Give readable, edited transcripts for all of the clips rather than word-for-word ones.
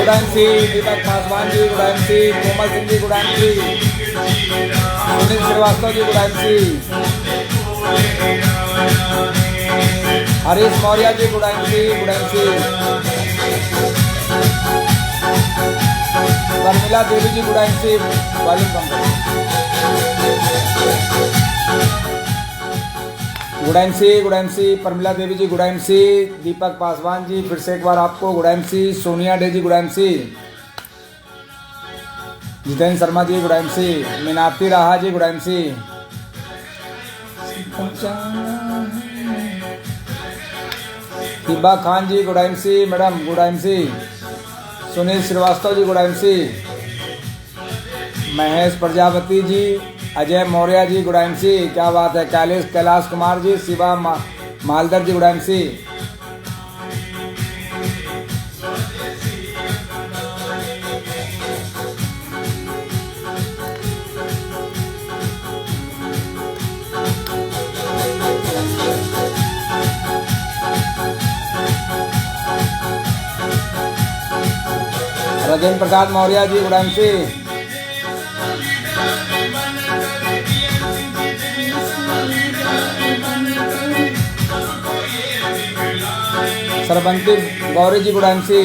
गुडांसी, दीपक पासवान जी गुडांसी, कोमल सिंह जी गुडांसी, सुनील श्रीवास्तव जी गुडांसी, हरीश मौर्य जी गुडांसी, शर्मिला देवी जी गुडांसी, गुडांसी, परमिला देवी जी गुडांसी, दीपक पासवान जी फिर से एक बार आपको गुडांसी, सोनिया डे जी गुडांसी, जितेंद्र शर्मा जी गुडांसी, मीनाक्षी राहा जी गुडांसी, हिबा खान जी गुडांसी, मैडम गुडांसी, सुनील श्रीवास्तव जी गुडांसी, महेश प्रजापति जी, अजय मौर्य जी गुडांसी, क्या बात है, कैलाश कुमार जी, शिवा मालदर जी गुडांसी, राजेंद्र प्रसाद मौर्य जी गुडांसी, सरबंती गौरी जी गुडांसी,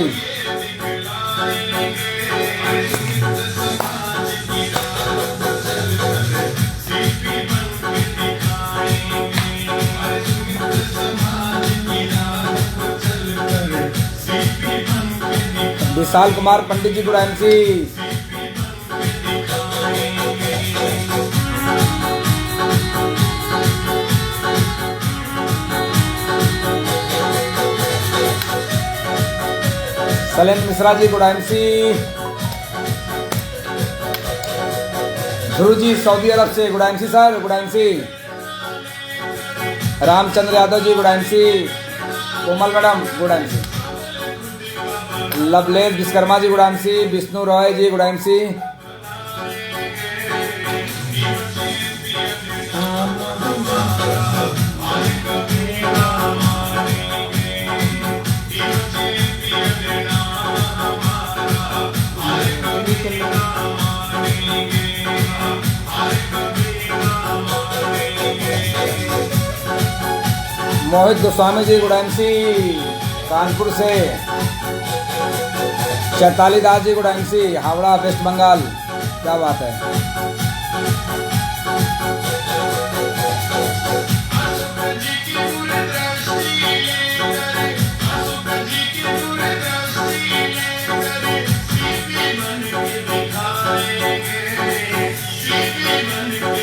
विशाल कुमार पंडित जी गुडांसी, शैलेंद्र मिश्रा जी गुडांसी, ध्रुव जी सऊदी अरब से गुडांसी सर गुडांसी, रामचंद्र यादव जी गुडांसी, कोमल मैडम गुडांसी, लवलेश विश्वकर्मा जी गुडांसी, विष्णु रॉय जी गुडांसी, मोहित गोस्वामी जी गुडांसी कानपुर से, चैताली दास जी गुडांसी, हावड़ा वेस्ट बंगाल, क्या बात है,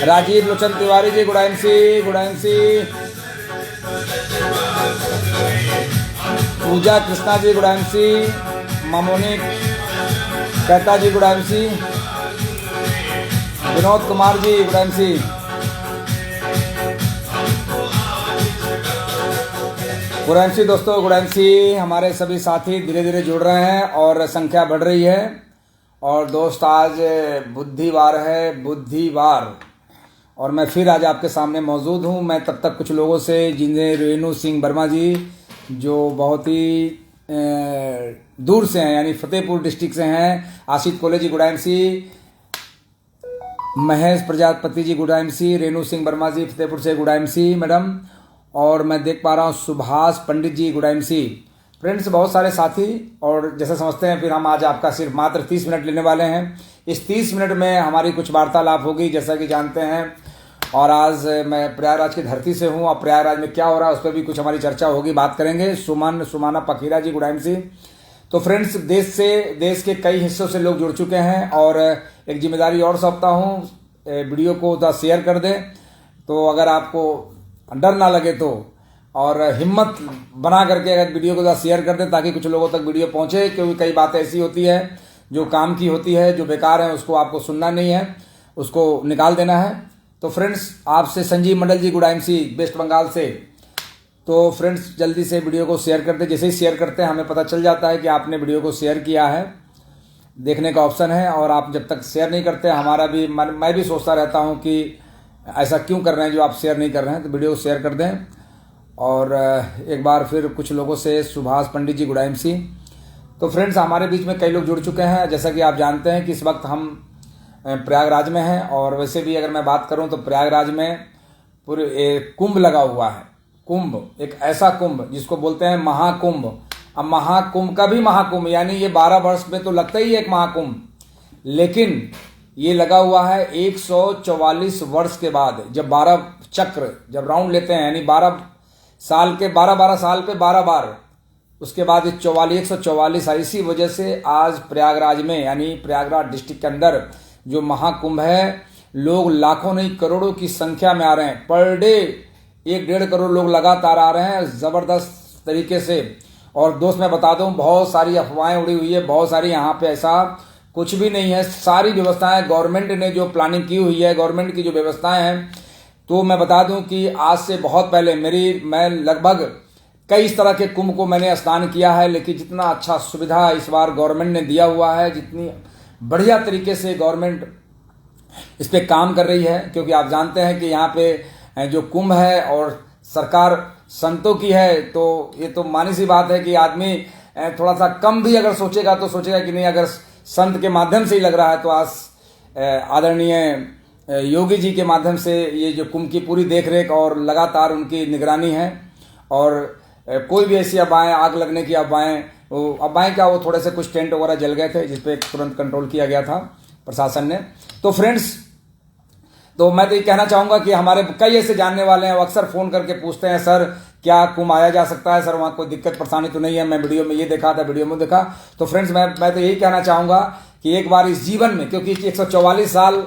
राजीव लोचन तिवारी जी गुडांसी, पूजा कृष्णा जी गुडांसी, मामोनी कहता जी गुडांसी, विनोद कुमार जी गुडांसी, दोस्तों गुडांसी हमारे सभी साथी धीरे धीरे जुड़ रहे हैं और संख्या बढ़ रही है। और दोस्त आज बुधवार है, और मैं फिर आज आपके सामने मौजूद हूं। मैं तब तक कुछ लोगों से, जिन्हें रेणु सिंह वर्मा जी जो बहुत ही दूर से हैं, यानी फतेहपुर डिस्ट्रिक्ट से हैं, आशित कोले जी गुडांसी, महेश प्रजापति जी गुडांसी, रेणु सिंह वर्मा जी फतेहपुर से गुडांसी मैडम, और मैं देख पा रहा हूँ सुभाष पंडित जी गुडांसी। फ्रेंड्स, बहुत सारे साथी, और जैसे समझते हैं फिर हम आज आपका सिर्फ मात्र 30 मिनट लेने वाले हैं। इस 30 मिनट में हमारी कुछ वार्तालाप होगी, जैसा कि जानते हैं। और आज मैं प्रयागराज की धरती से हूँ, और प्रयागराज में क्या हो रहा है उस पर भी कुछ हमारी चर्चा होगी, बात करेंगे। सुमाना पखीरा जी गुडांसी। तो फ्रेंड्स, देश के कई हिस्सों से लोग जुड़ चुके हैं, और एक जिम्मेदारी और सौंपता हूँ, वीडियो को शेयर कर दें। तो अगर आपको डर ना लगे तो, और हिम्मत बना करके अगर वीडियो को शेयर कर दें, ताकि कुछ लोगों तक वीडियो पहुंचे, क्योंकि कई बातें ऐसी होती है जो काम की होती है, जो बेकार है उसको आपको सुनना नहीं है, उसको निकाल देना है। तो फ्रेंड्स, आपसे संजीव मंडल जी गुडांसी वेस्ट बंगाल से। तो फ्रेंड्स, जल्दी से वीडियो को शेयर कर दें। जैसे ही शेयर करते हैं हमें पता चल जाता है कि आपने वीडियो को शेयर किया है, देखने का ऑप्शन है। और आप जब तक शेयर नहीं करते, हमारा भी मैं भी सोचता रहता हूं कि ऐसा क्यों कर रहे हैं जो आप शेयर नहीं कर रहे हैं। तो वीडियो को शेयर कर दें। और एक बार फिर कुछ लोगों से, सुभाष पंडित जी गुडांसी, तो फ्रेंड्स, हमारे बीच में कई लोग जुड़ चुके हैं। जैसा कि आप जानते हैं कि इस वक्त हम प्रयागराज में हैं, और वैसे भी अगर मैं बात करूं तो प्रयागराज में पूरे कुंभ लगा हुआ है। कुंभ एक ऐसा कुंभ जिसको बोलते हैं महाकुंभ। अब महाकुंभ का भी महाकुंभ, यानी ये 12 वर्ष में तो लगता ही है एक महाकुंभ, लेकिन ये लगा हुआ है 144 वर्ष के बाद, जब 12 चक्र जब राउंड लेते हैं, यानी 12 साल के 12 साल पे 12 बार, उसके बाद 144 है। इसी वजह से आज प्रयागराज में, यानी प्रयागराज डिस्ट्रिक्ट के अंदर जो महाकुंभ है, लोग लाखों नहीं करोड़ों की संख्या में आ रहे हैं। पर डे 1-1.5 करोड़ लोग लगातार आ रहे हैं जबरदस्त तरीके से। और दोस्त मैं बता दूं, बहुत सारी अफवाहें उड़ी हुई है, बहुत सारी, यहाँ पे ऐसा कुछ भी नहीं है। सारी व्यवस्थाएं गवर्नमेंट ने जो प्लानिंग की हुई है, गवर्नमेंट की जो व्यवस्थाएं हैं, तो मैं बता दूं कि आज से बहुत पहले मैं लगभग कई इस तरह के कुंभ को मैंने स्नान किया है, लेकिन जितना अच्छा सुविधा इस बार गवर्नमेंट ने दिया हुआ है, जितनी बढ़िया तरीके से गवर्नमेंट इस पे काम कर रही है, क्योंकि आप जानते हैं कि यहाँ पे जो कुंभ है और सरकार संतों की है, तो ये तो मानी सी बात है कि आदमी थोड़ा सा कम भी अगर सोचेगा तो सोचेगा कि नहीं, अगर संत के माध्यम से ही लग रहा है तो आज आदरणीय योगी जी के माध्यम से ये जो कुंभ की पूरी देखरेख और लगातार उनकी निगरानी है। और कोई भी ऐसी अफवाहें, आग लगने की अफवाहें क्या, वो थोड़े से कुछ टेंट वगैरह जल गए थे, जिसपे तुरंत कंट्रोल किया गया था प्रशासन ने। तो फ्रेंड्स, तो मैं तो ये कहना चाहूंगा कि हमारे कई ऐसे जानने वाले हैं, वो अक्सर फोन करके पूछते हैं, सर क्या कुंभ आया जा सकता है, सर वहां कोई दिक्कत परेशानी तो नहीं है, मैं वीडियो में ये देखा था, वीडियो में देखा। तो फ्रेंड्स, मैं तो यही कहना चाहूंगा कि एक बार इस जीवन में, क्योंकि 144 साल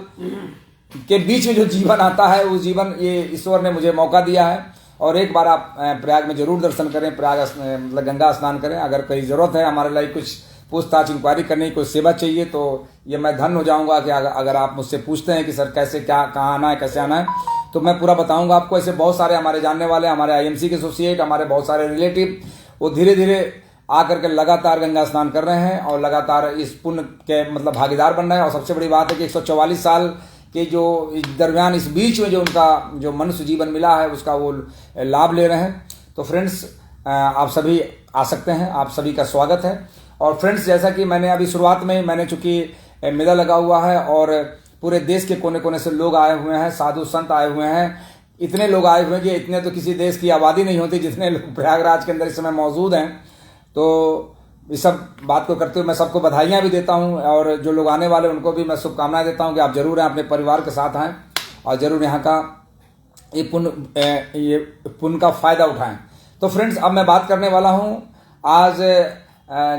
के बीच में जो जीवन आता है, वो जीवन ये ईश्वर ने मुझे मौका दिया है, और एक बार आप प्रयाग में जरूर दर्शन करें, प्रयाग मतलब गंगा स्नान करें। अगर कोई जरूरत है हमारे लिए कुछ पूछताछ इंक्वायरी करने की, कोई सेवा चाहिए, तो ये मैं धन्य हो जाऊंगा कि अगर आप मुझसे पूछते हैं कि सर कैसे, क्या, कहाँ आना है, कैसे आना है, तो मैं पूरा बताऊंगा आपको। ऐसे बहुत सारे हमारे जानने वाले, हमारे आईएमसी के एसोसिएट, हमारे बहुत सारे रिलेटिव, वो धीरे धीरे आकर के लगातार गंगा स्नान कर रहे हैं और लगातार इस पुण्य के मतलब भागीदार बन रहे हैं। और सबसे बड़ी बात है कि 144 साल के जो दरमियान, इस बीच में जो उनका जो मनुष्य जीवन मिला है, उसका वो लाभ ले रहे हैं। तो फ्रेंड्स, आप सभी आ सकते हैं, आप सभी का स्वागत है। और फ्रेंड्स, जैसा कि मैंने अभी शुरुआत में ही, मैंने चूंकि मेला लगा हुआ है और पूरे देश के कोने कोने से लोग आए हुए हैं, साधु संत आए हुए हैं, इतने लोग आए हुए हैं कि इतने तो किसी देश की आबादी नहीं होती जितने लोग प्रयागराज के अंदर इस समय मौजूद हैं। तो इस सब बात को करते हुए मैं सबको बधाइयाँ भी देता हूँ, और जो लोग आने वाले उनको भी मैं शुभकामनाएं देता हूँ कि आप जरूर अपने परिवार के साथ आएँ और जरूर यहाँ का ये पुण्य का फायदा उठाएं। तो फ्रेंड्स, अब मैं बात करने वाला हूँ आज,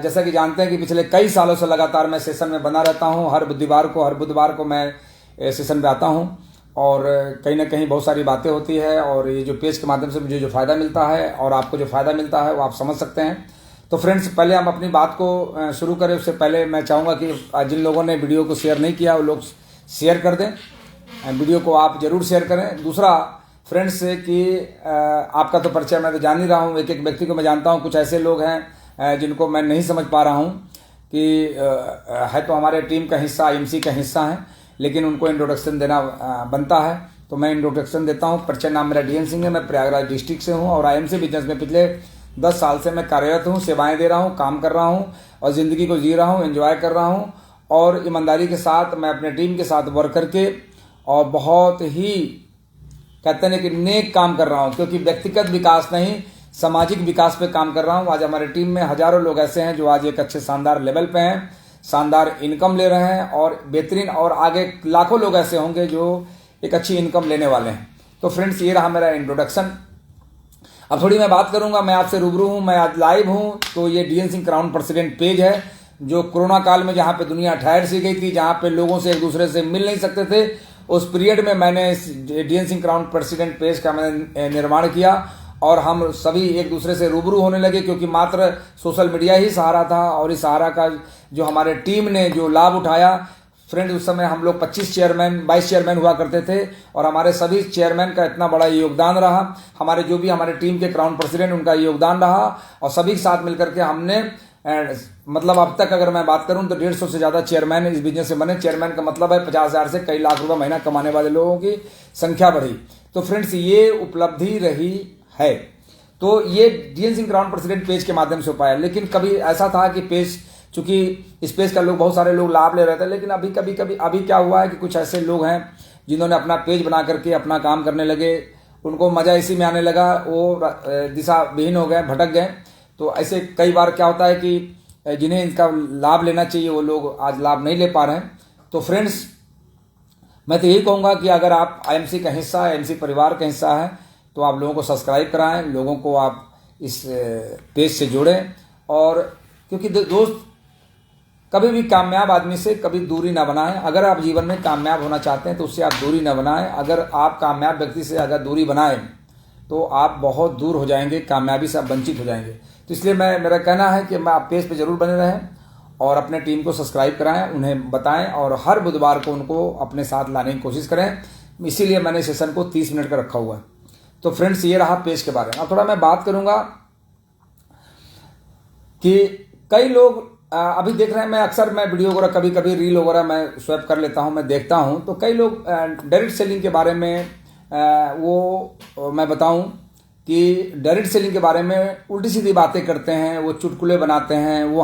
जैसा कि जानते हैं कि पिछले कई सालों से लगातार मैं सेशन में बना रहता हूँ। हर बुधवार को मैं सेशन पे आता हूँ, और कहीं ना कहीं बहुत सारी बातें होती है, और ये जो पेज के माध्यम से मुझे जो फायदा मिलता है और आपको जो फायदा मिलता है वो आप समझ सकते हैं। तो फ्रेंड्स, पहले हम अपनी बात को शुरू करें, उससे पहले मैं चाहूँगा कि जिन लोगों ने वीडियो को शेयर नहीं किया वो लोग शेयर कर दें, वीडियो को आप जरूर शेयर करें। दूसरा फ्रेंड्स, कि आपका तो परिचय मैं तो जान ही रहा हूँ, एक एक व्यक्ति को मैं जानता हूँ। कुछ ऐसे लोग हैं जिनको मैं नहीं समझ पा रहा हूँ कि है तो हमारे टीम का हिस्सा, आईएमसी का हिस्सा है, लेकिन उनको इंट्रोडक्शन देना बनता है, तो मैं इंट्रोडक्शन देता हूँ। परिचय, नाम मेरा डीएन सिंह है, मैं प्रयागराज डिस्ट्रिक्ट से हूँ और आईएमसी बिजनेस में पिछले 10 साल से मैं कार्यरत हूँ, सेवाएं दे रहा हूँ, काम कर रहा हूँ और ज़िंदगी को जी रहा हूँ, एंजॉय कर रहा हूँ, और ईमानदारी के साथ मैं अपने टीम के साथ वर्क करके और बहुत ही कहते हैं कि नेक काम कर रहा हूँ, क्योंकि व्यक्तिगत विकास नहीं, सामाजिक विकास पे काम कर रहा हूँ। आज हमारे टीम में हजारों लोग ऐसे हैं जो आज एक अच्छे शानदार लेवल पे हैं, शानदार इनकम ले रहे हैं और बेहतरीन, और आगे लाखों लोग ऐसे होंगे जो एक अच्छी इनकम लेने वाले हैं। तो फ्रेंड्स, ये रहा मेरा इंट्रोडक्शन। अब थोड़ी मैं बात करूंगा, मैं आपसे रूबरू हूं, मैं आज लाइव हूं। तो ये DN Singh crown president page है, जो कोरोना काल में जहां पे दुनिया ठहर सी गई थी, जहां पे लोगों से एक दूसरे से मिल नहीं सकते थे, उस पीरियड में मैंने DN Singh crown president page का मैंने निर्माण किया और हम सभी एक दूसरे से रूबरू होने लगे, क्योंकि मात्र सोशल मीडिया ही सहारा था। और इस सहारा का जो हमारे टीम ने जो लाभ उठाया, फ्रेंड, उस समय हम लोग 22 चेयरमैन हुआ करते थे, और हमारे सभी चेयरमैन का इतना बड़ा योगदान रहा, हमारे जो भी हमारे टीम के क्राउन प्रेसिडेंट उनका योगदान रहा, और सभी के साथ मिलकर के हमने मतलब अब तक अगर मैं बात करूं तो 150 से ज्यादा चेयरमैन इस बिजनेस से बने। चेयरमैन का मतलब है 50,000 से कई लाख रुपए महीना कमाने वाले लोगों की संख्या बढ़ी। तो फ्रेंड्स, ये उपलब्धि रही है। तो ये DN Singh crown president page के माध्यम से हो पाया। लेकिन कभी ऐसा था कि पेज, चूंकि इस पेज का लोग बहुत सारे लोग लाभ ले रहे थे, लेकिन अभी क्या हुआ है कि कुछ ऐसे लोग हैं जिन्होंने अपना पेज बना करके अपना काम करने लगे, उनको मजा इसी में आने लगा, वो दिशा विहीन हो गए, भटक गए। तो ऐसे कई बार क्या होता है कि जिन्हें इनका लाभ लेना चाहिए वो लोग आज लाभ नहीं ले पा रहे हैं। तो फ्रेंड्स, मैं तो यही कहूँगा कि अगर आप IMC का हिस्सा है, IMC परिवार का हिस्सा है, तो आप लोगों को सब्सक्राइब कराएं, लोगों को आप इस पेज से जोड़ें। और क्योंकि दोस्त, कभी भी कामयाब आदमी से कभी दूरी ना बनाएं। अगर आप जीवन में कामयाब होना चाहते हैं तो उससे आप दूरी ना बनाएं। अगर आप कामयाब व्यक्ति से अगर दूरी बनाएं तो आप बहुत दूर हो जाएंगे, कामयाबी से आप वंचित हो जाएंगे। तो इसलिए मेरा कहना है कि आप पेज पे जरूर बने रहें और अपने टीम को सब्सक्राइब कराएं, उन्हें बताएं और हर बुधवार को उनको अपने साथ लाने की कोशिश करें। इसीलिए मैंने सेशन को 30 मिनट का रखा हुआ है। तो फ्रेंड्स, ये रहा पेज के बारे में। अब थोड़ा मैं बात करूंगा कि कई लोग अभी देख रहे हैं, मैं वीडियो वगैरह, कभी कभी रील वगैरह मैं स्वैप कर लेता हूं, मैं देखता हूं। तो कई लोग डायरेक्ट सेलिंग के बारे में वो मैं बताऊं कि डायरेक्ट सेलिंग के बारे में उल्टी सीधी बातें करते हैं, वो चुटकुले बनाते हैं, वो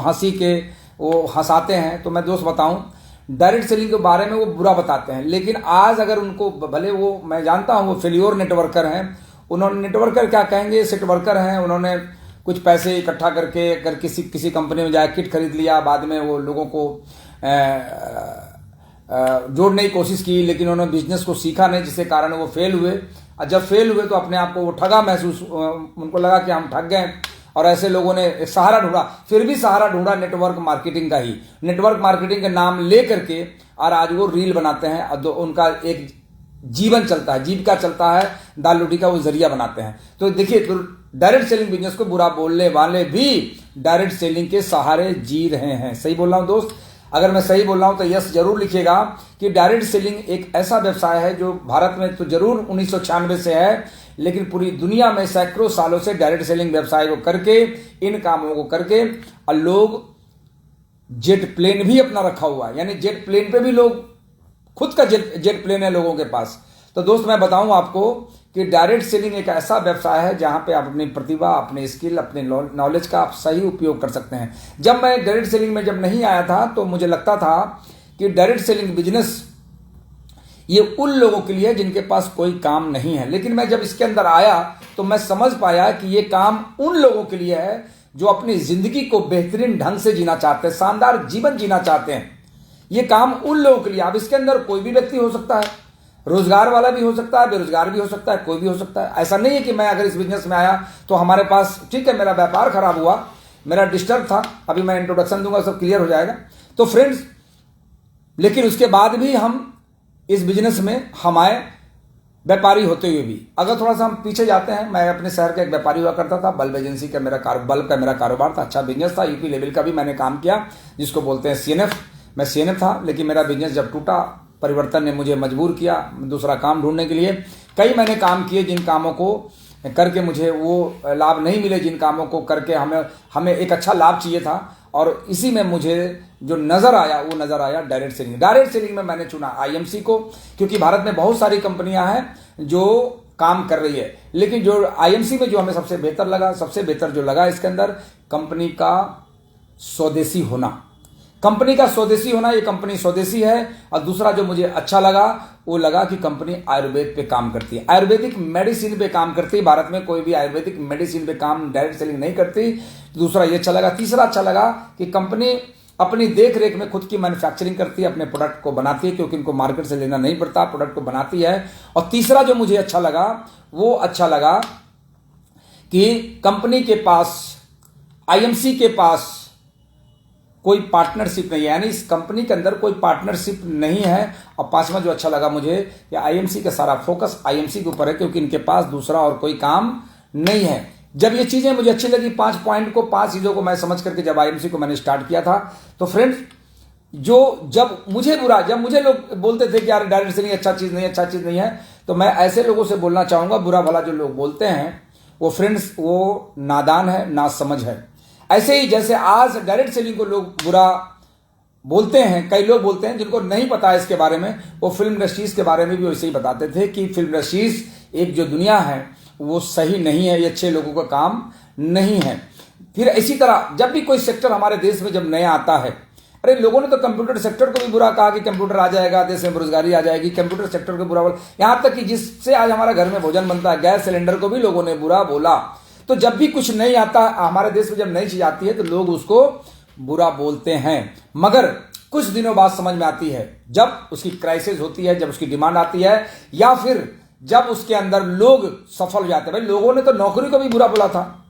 हंसाते हैं। तो मैं दोस्त बताऊं, डायरेक्ट सेलिंग के बारे में वो बुरा बताते हैं, लेकिन आज अगर उनको, भले वो, मैं जानता हूं वो फेल्योर नेटवर्कर हैं, उन्होंने नेटवर्कर क्या कहेंगे, सेट वर्कर हैं, उन्होंने कुछ पैसे इकट्ठा करके अगर किसी कंपनी में जाकर किट खरीद लिया, बाद में वो लोगों को जोड़ने की कोशिश की, लेकिन उन्होंने बिजनेस को सीखा नहीं, जिसके कारण वो फेल हुए। और जब फेल हुए तो अपने आप को वो ठगा महसूस, उनको लगा कि हम ठग गए, और ऐसे लोगों ने एक सहारा ढूंढा, फिर भी सहारा ढूंढा नेटवर्क मार्केटिंग का ही, नेटवर्क मार्केटिंग के नाम ले करके, और आज वो रील बनाते हैं और उनका एक जीवन चलता है, जीविका चलता है, दाल रोटी का वो जरिया बनाते हैं। तो देखिए, तो डायरेक्ट सेलिंग बिजनेस को बुरा बोलने वाले भी डायरेक्ट सेलिंग के सहारे जी रहे हैं। सही बोल रहा हूं दोस्त? अगर मैं सही बोल रहा हूं तो यस जरूर लिखिएगा कि डायरेक्ट सेलिंग एक ऐसा व्यवसाय है जो भारत में तो जरूर 1996 से है, लेकिन पूरी दुनिया में सैकड़ों सालों से डायरेक्ट सेलिंग व्यवसाय को करके, इन कामों को करके, और लोग जेट प्लेन भी अपना रखा हुआ है, यानी जेट प्लेन पे भी लोग, खुद का जेट प्लेन है लोगों के पास। तो दोस्त, मैं बताऊं आपको कि डायरेक्ट सेलिंग एक ऐसा व्यवसाय है जहां पे आप अपनी प्रतिभा, अपने स्किल, अपने नॉलेज का आप सही उपयोग कर सकते हैं। जब मैं डायरेक्ट सेलिंग में जब नहीं आया था तो मुझे लगता था कि डायरेक्ट सेलिंग बिजनेस ये उन लोगों के लिए जिनके पास कोई काम नहीं है, लेकिन मैं जब इसके अंदर आया तो मैं समझ पाया कि ये काम उन लोगों के लिए है जो अपनी जिंदगी को बेहतरीन ढंग से जीना चाहते हैं, शानदार जीवन जीना चाहते हैं। ये काम उन लोगों के लिए, अब इसके अंदर कोई भी व्यक्ति हो सकता है, रोजगार वाला भी हो सकता है, बेरोजगार भी हो सकता है, कोई भी हो सकता है। ऐसा नहीं है कि मैं अगर इस बिजनेस में आया तो हमारे पास, ठीक है, मेरा व्यापार खराब हुआ, मेरा डिस्टर्ब था, अभी मैं इंट्रोडक्शन दूंगा, सब क्लियर हो जाएगा। तो फ्रेंड्स, लेकिन उसके बाद भी हम इस बिजनेस में हम आए, व्यापारी होते हुए भी। अगर थोड़ा सा हम पीछे जाते हैं, मैं अपने शहर का एक व्यापारी हुआ करता था, बल्ब एजेंसी का बल्ब का मेरा कारोबार था, अच्छा बिजनेस था, यूपी लेवल का भी मैंने काम किया, जिसको बोलते हैं CNF। मैं CNF था, लेकिन मेरा बिजनेस जब टूटा, परिवर्तन ने मुझे मजबूर किया दूसरा काम ढूंढने के लिए। कई मैंने काम किए, जिन कामों को करके मुझे वो लाभ नहीं मिले, जिन कामों को करके हमें एक अच्छा लाभ चाहिए था, और इसी में मुझे जो नजर आया वो नजर आया डायरेक्ट सेलिंग। डायरेक्ट सेलिंग में मैंने चुना IMC को, क्योंकि भारत में बहुत सारी कंपनियां हैं जो काम कर रही है, लेकिन जो IMC में जो हमें सबसे बेहतर लगा, सबसे बेहतर जो लगा इसके अंदर, कंपनी का स्वदेशी होना। कंपनी का स्वदेशी होना, ये कंपनी स्वदेशी है। और दूसरा जो मुझे अच्छा लगा, वो लगा कि कंपनी आयुर्वेद पे काम करती है, आयुर्वेदिक मेडिसिन पे काम करती है। भारत में कोई भी आयुर्वेदिक मेडिसिन पे काम डायरेक्ट सेलिंग नहीं करती। दूसरा ये अच्छा लगा। तीसरा अच्छा लगा कि कंपनी अपनी देख रेख में खुद की मैन्युफैक्चरिंग करती है, अपने प्रोडक्ट को बनाती है, क्योंकि इनको मार्केट से लेना नहीं पड़ता, प्रोडक्ट को बनाती है। और तीसरा जो मुझे अच्छा लगा, वो अच्छा लगा कि कंपनी के पास, IMC के पास कोई पार्टनरशिप नहीं है, यानी इस कंपनी के अंदर कोई पार्टनरशिप नहीं है। और पांचवा जो अच्छा लगा मुझे, कि IMC का सारा फोकस IMC के ऊपर है, क्योंकि इनके पास दूसरा और कोई काम नहीं है। जब ये चीजें मुझे अच्छी लगी, 5 पॉइंट को, 5 चीजों को मैं समझ करके जब IMC को मैंने स्टार्ट किया था, तो फ्रेंड्स, जब मुझे लोग बोलते थे कि यार डायरेक्ट सेलिंग अच्छा चीज नहीं है, तो मैं ऐसे लोगों से बोलना चाहूंगा, बुरा भला जो लोग बोलते हैं वो फ्रेंड्स, वो नादान है, नासमझ है। ऐसे ही जैसे आज डायरेक्ट सेलिंग को लोग बुरा बोलते हैं, कई लोग बोलते हैं जिनको नहीं पता है इसके बारे में, वो फिल्म इंडस्ट्रीज के बारे में भी वैसे ही बताते थे कि फिल्म इंडस्ट्रीज एक जो दुनिया है वो सही नहीं है, ये अच्छे लोगों का काम नहीं है। फिर इसी तरह जब भी कोई सेक्टर हमारे देश में जब नया आता है, अरे लोगों ने तो कंप्यूटर सेक्टर को भी बुरा कहा कि कंप्यूटर आ जाएगा, देश में बेरोजगारी आ जाएगी, कंप्यूटर सेक्टर को बुरा बोला, यहां तक कि जिससे आज हमारा घर में भोजन बनता है, गैस सिलेंडर को भी लोगों ने बुरा बोला। तो जब भी कुछ नहीं आता हमारे देश में, जब नई चीज आती है तो लोग उसको बुरा बोलते हैं, मगर कुछ दिनों बाद समझ में आती है, जब उसकी क्राइसिस होती है, जब उसकी डिमांड आती है, या फिर जब उसके अंदर लोग सफल हो जाते हैं। भाई लोगों ने तो नौकरी को भी बुरा बोला था।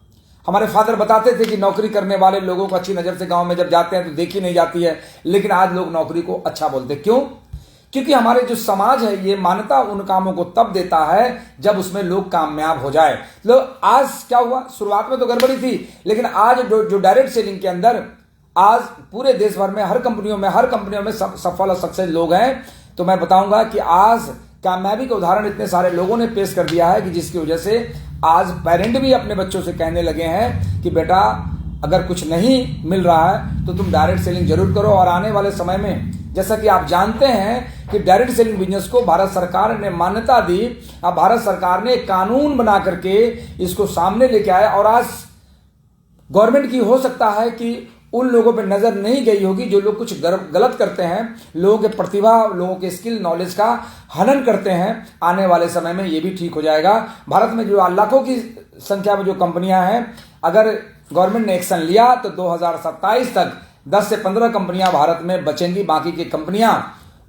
हमारे फादर बताते थे कि नौकरी करने वाले लोगों को अच्छी नजर से गांव में जब जाते हैं तो देखी नहीं जाती है, लेकिन आज लोग नौकरी को अच्छा बोलते। क्यों? क्योंकि हमारे जो समाज है ये मान्यता उन कामों को तब देता है जब उसमें लोग कामयाब हो जाए। तो आज क्या हुआ, शुरुआत में तो गड़बड़ी थी, लेकिन आज जो डायरेक्ट सेलिंग के अंदर आज पूरे देश भर में हर कंपनियों में सफल और सक्सेस लोग हैं। तो मैं बताऊंगा कि आज कामयाबी के उदाहरण इतने सारे लोगों ने पेश कर दिया है कि जिसकी वजह से आज पेरेंट भी अपने बच्चों से कहने लगे हैं कि बेटा अगर कुछ नहीं मिल रहा है तो तुम डायरेक्ट सेलिंग जरूर करो। और आने वाले समय में जैसा कि आप जानते हैं कि डायरेक्ट सेलिंग बिजनेस को भारत सरकार ने मान्यता दी, अब भारत सरकार ने कानून बना करके इसको सामने लेके आया। और आज गवर्नमेंट की हो सकता है कि उन लोगों पर नजर नहीं गई होगी जो लोग कुछ गलत करते हैं, लोगों के प्रतिभा, लोगों के स्किल नॉलेज का हनन करते हैं। आने वाले समय में ये भी ठीक हो जाएगा। भारत में जो लाखों की संख्या में जो कंपनियां हैं, अगर गवर्नमेंट ने एक्शन लिया तो 2027 तक 10 से 15 कंपनियां भारत में बचेंगी। बाकी की कंपनियां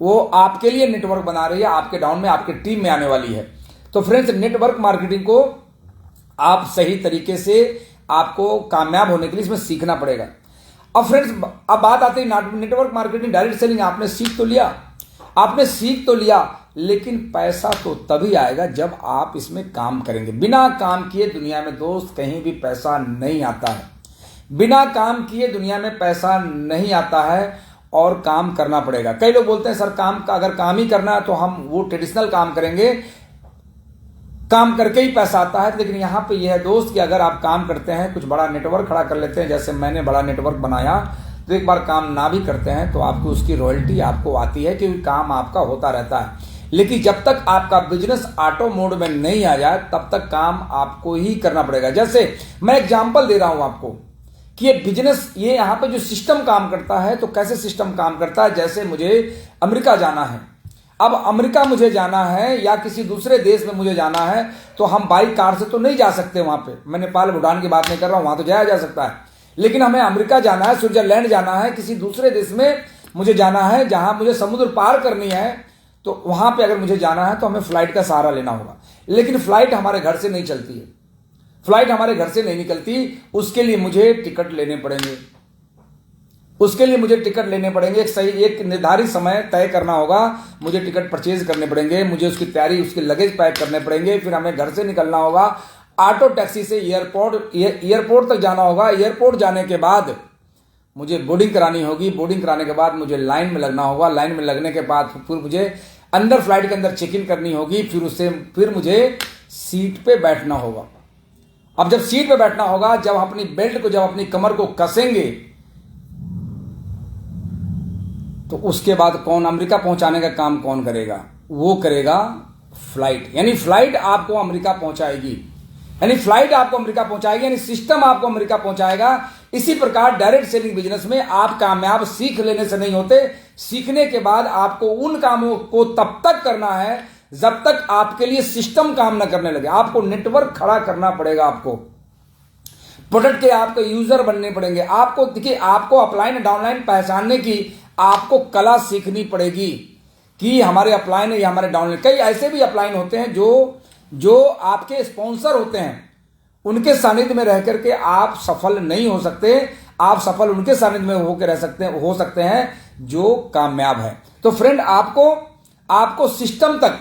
वो आपके लिए नेटवर्क बना रही है, आपके डाउन में, आपके टीम में आने वाली है। तो फ्रेंड्स, नेटवर्क मार्केटिंग को आप सही तरीके से आपको कामयाब होने के लिए इसमें सीखना पड़ेगा। अब फ्रेंड्स, अब बात आती है नेटवर्क मार्केटिंग, डायरेक्ट सेलिंग। आपने सीख तो लिया, लेकिन पैसा तो तभी आएगा जब आप इसमें काम करेंगे। बिना काम किए दुनिया में दोस्त कहीं भी पैसा नहीं आता है। बिना काम किए दुनिया में पैसा नहीं आता है और काम करना पड़ेगा। कई लोग बोलते हैं सर अगर काम ही करना है तो हम वो ट्रेडिशनल काम करेंगे, काम करके ही पैसा आता है। लेकिन यहां पे यह है दोस्त कि अगर आप काम करते हैं, कुछ बड़ा नेटवर्क खड़ा कर लेते हैं, जैसे मैंने बड़ा नेटवर्क बनाया, तो एक बार काम ना भी करते हैं तो आपको उसकी रॉयल्टी आपको आती है, क्योंकि काम आपका होता रहता है। लेकिन जब तक आपका बिजनेस ऑटो मोड में नहीं आ जाए तब तक काम आपको ही करना पड़ेगा। जैसे मैं एग्जांपल दे रहा हूं आपको कि ये बिजनेस, ये यहां पे जो सिस्टम काम करता है, तो कैसे सिस्टम काम करता है। जैसे मुझे अमेरिका जाना है, अब अमेरिका मुझे जाना है या किसी दूसरे देश में मुझे जाना है, तो हम बाइक कार से तो नहीं जा सकते वहां पे। मैं नेपाल भूटान की बात नहीं कर रहा हूं, वहां तो जाया जा सकता है, लेकिन हमें अमेरिका जाना है, स्विट्जरलैंड जाना है, किसी दूसरे देश में मुझे जाना है जहां मुझे समुद्र पार करनी है, तो वहां पे अगर मुझे जाना है तो हमें फ्लाइट का सहारा लेना होगा। लेकिन फ्लाइट हमारे घर से नहीं चलती है, फ्लाइट हमारे घर से नहीं निकलती। उसके लिए मुझे टिकट लेने पड़ेंगे, एक निर्धारित समय तय करना होगा। मुझे टिकट परचेज करने पड़ेंगे, मुझे उसकी तैयारी, उसके लगेज पैक करने पड़ेंगे, फिर हमें घर से निकलना होगा, ऑटो टैक्सी से एयरपोर्ट तक जाना होगा। एयरपोर्ट जाने के बाद मुझे बोर्डिंग करानी होगी, बोर्डिंग कराने के बाद मुझे लाइन में लगना होगा, लाइन में लगने के बाद फिर मुझे अंदर फ्लाइट के अंदर चेक इन करनी होगी, फिर मुझे सीट पे बैठना होगा। अब जब सीट पे बैठना होगा, जब अपनी बेल्ट को, जब अपनी कमर को कसेंगे, तो उसके बाद कौन अमेरिका पहुंचाने का काम कौन करेगा? वो करेगा फ्लाइट। यानी फ्लाइट आपको अमेरिका पहुंचाएगी, यानी सिस्टम आपको अमेरिका पहुंचाएगा। इसी प्रकार डायरेक्ट सेलिंग बिजनेस में आप कामयाब सीख लेने से नहीं होते, सीखने के बाद आपको उन कामों को तब तक करना है जब तक आपके लिए सिस्टम काम न करने लगे। आपको नेटवर्क खड़ा करना पड़ेगा, आपको प्रोडक्ट के आपको यूजर बनने पड़ेंगे। आपको देखिए, आपको अपलाइन डाउनलाइन पहचानने की आपको कला सीखनी पड़ेगी कि हमारे अपलाइन है या हमारे डाउनलाइन। कई ऐसे भी अपलाइन होते हैं जो आपके स्पॉन्सर होते हैं, उनके सानिध्य में रह करके आप सफल नहीं हो सकते। आप सफल उनके सानिध्य में होकर हो सकते हैं जो कामयाब है। तो फ्रेंड, आपको सिस्टम तक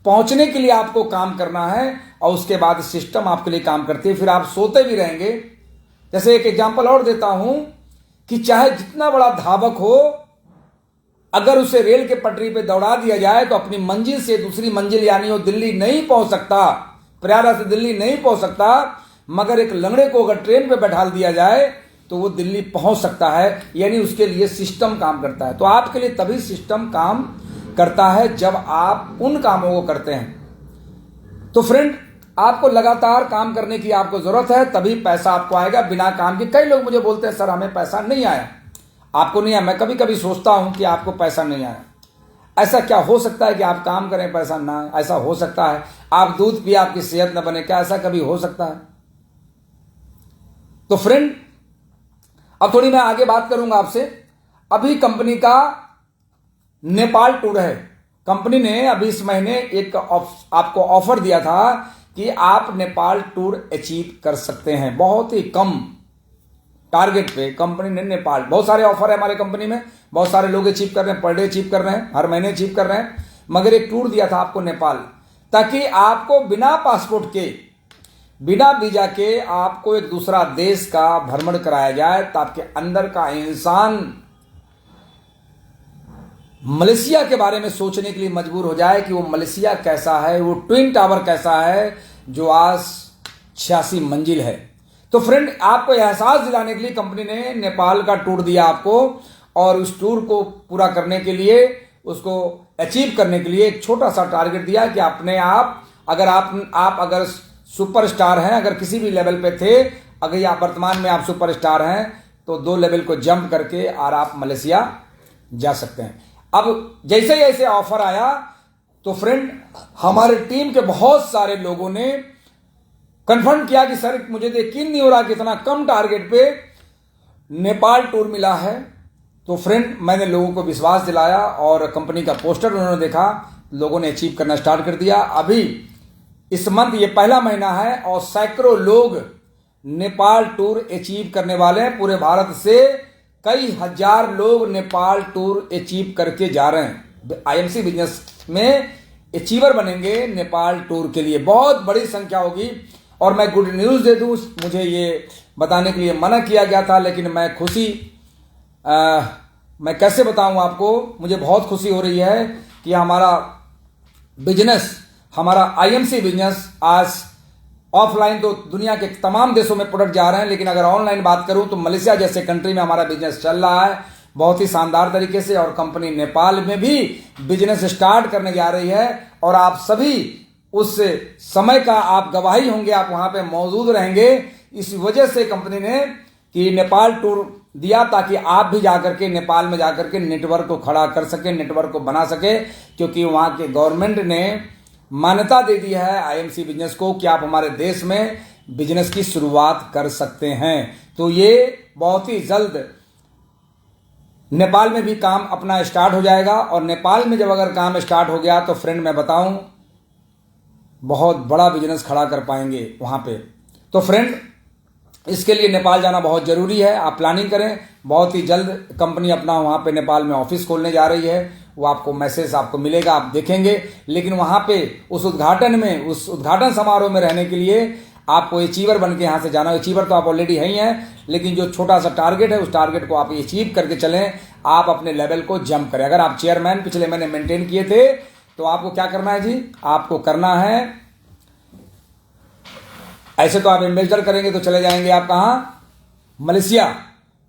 पहुंचने के लिए आपको काम करना है, और उसके बाद सिस्टम आपके लिए काम करती है। फिर आप सोते भी रहेंगे। जैसे एक एग्जांपल और देता हूं कि चाहे जितना बड़ा धावक हो, अगर उसे रेल के पटरी पे दौड़ा दिया जाए तो अपनी मंजिल से दूसरी मंजिल, यानी वो दिल्ली नहीं पहुंच सकता, प्रयागराज से दिल्ली नहीं पहुंच सकता। मगर एक लंगड़े को अगर ट्रेन पे बैठा दिया जाए तो वो दिल्ली पहुंच सकता है। यानी उसके लिए सिस्टम काम करता है। तो आपके लिए तभी सिस्टम काम करता है जब आप उन कामों को करते हैं। तो फ्रेंड, आपको लगातार काम करने की आपको जरूरत है, तभी पैसा आपको आएगा। बिना काम के कई लोग मुझे बोलते हैं सर हमें पैसा नहीं आया। आपको नहीं आया, मैं कभी कभी सोचता हूं कि आपको पैसा नहीं आया। ऐसा क्या हो सकता है कि आप काम करें पैसा ना आए? ऐसा हो सकता है आप दूध पिए आपकी सेहत न बने, क्या ऐसा कभी हो सकता है? तो फ्रेंड, अब थोड़ी मैं आगे बात करूंगा आपसे। अभी कंपनी का नेपाल टूर है। कंपनी ने अभी इस महीने एक आपको ऑफर दिया था कि आप नेपाल टूर अचीव कर सकते हैं बहुत ही कम टारगेट पे। कंपनी ने नेपाल, बहुत सारे ऑफर है हमारे कंपनी में, बहुत सारे लोग अचीव कर रहे हैं, पर डे अचीव कर रहे हैं, हर महीने अचीव कर रहे हैं, मगर एक टूर दिया था आपको नेपाल, ताकि आपको बिना पासपोर्ट के, बिना वीजा के आपको एक दूसरा देश का भ्रमण कराया जाए, ताकि अंदर का इंसान मलेशिया के बारे में सोचने के लिए मजबूर हो जाए कि वो मलेशिया कैसा है, वो ट्विन टावर कैसा है जो आज 86 मंजिल है। तो फ्रेंड, आपको एहसास दिलाने के लिए कंपनी ने नेपाल का टूर दिया आपको, और उस टूर को पूरा करने के लिए, उसको अचीव करने के लिए एक छोटा सा टारगेट दिया कि अपने आप अगर सुपरस्टार हैं, अगर किसी भी लेवल पे थे, अगर आप वर्तमान में आप सुपरस्टार हैं, तो 2 लेवल को जंप करके और आप मलेशिया जा सकते हैं। अब जैसे जैसे ऑफर आया तो फ्रेंड, हमारे टीम के बहुत सारे लोगों ने कंफर्म किया कि सर मुझे यकीन नहीं हो रहा कि इतना कम टारगेट पे नेपाल टूर मिला है। तो फ्रेंड, मैंने लोगों को विश्वास दिलाया और कंपनी का पोस्टर उन्होंने देखा, लोगों ने अचीव करना स्टार्ट कर दिया। अभी इस मंथ, ये पहला महीना है और सैकड़ों लोग नेपाल टूर अचीव करने वाले हैं। पूरे भारत से कई हजार लोग नेपाल टूर अचीव करके जा रहे हैं। आईएमसी बिजनेस में अचीवर बनेंगे नेपाल टूर के लिए, बहुत बड़ी संख्या होगी। और मैं गुड न्यूज दे दूं, मुझे ये बताने के लिए मना किया गया था, लेकिन मैं कैसे बताऊं आपको, मुझे बहुत खुशी हो रही है कि हमारा बिजनेस, हमारा आईएमसी बिजनेस आज ऑफलाइन तो दुनिया के तमाम देशों में प्रोडक्ट जा रहे हैं, लेकिन अगर ऑनलाइन बात करूं तो मलेशिया जैसे कंट्री में हमारा बिजनेस चल रहा है बहुत ही शानदार तरीके से। और कंपनी नेपाल में भी बिजनेस स्टार्ट करने जा रही है, और आप सभी उस समय का आप गवाही होंगे, आप वहां पे मौजूद रहेंगे। इस वजह से कंपनी ने कि नेपाल टूर दिया, ताकि आप भी जाकर के नेपाल में जाकर के नेटवर्क को खड़ा कर सके, नेटवर्क को बना सके, क्योंकि वहां के गवर्नमेंट ने मान्यता दे दी है आईएमसी बिजनेस को कि आप हमारे देश में बिजनेस की शुरुआत कर सकते हैं। तो ये बहुत ही जल्द नेपाल में भी काम अपना स्टार्ट हो जाएगा। और नेपाल में जब अगर काम स्टार्ट हो गया तो फ्रेंड, मैं बताऊं, बहुत बड़ा बिजनेस खड़ा कर पाएंगे वहां पे। तो फ्रेंड, इसके लिए नेपाल जाना बहुत जरूरी है, आप प्लानिंग करें। बहुत ही जल्द कंपनी अपना वहां पे नेपाल में ऑफिस खोलने जा रही है, वो आपको मैसेज आपको मिलेगा, आप देखेंगे। लेकिन वहां पे उस उद्घाटन समारोह में रहने के लिए आपको अचीवर बन के यहां से जाना। अचीवर तो आप ऑलरेडी है ही हैं, लेकिन जो छोटा सा टारगेट है उस टारगेट को आप अचीव करके चलें, आप अपने लेवल को जंप करें। अगर आप चेयरमैन पिछले महीने मेंटेन किए थे तो आपको क्या करना है जी, आपको करना है, ऐसे तो आप एम्बेसडर करेंगे तो चले जाएंगे आप कहां, मलेशिया।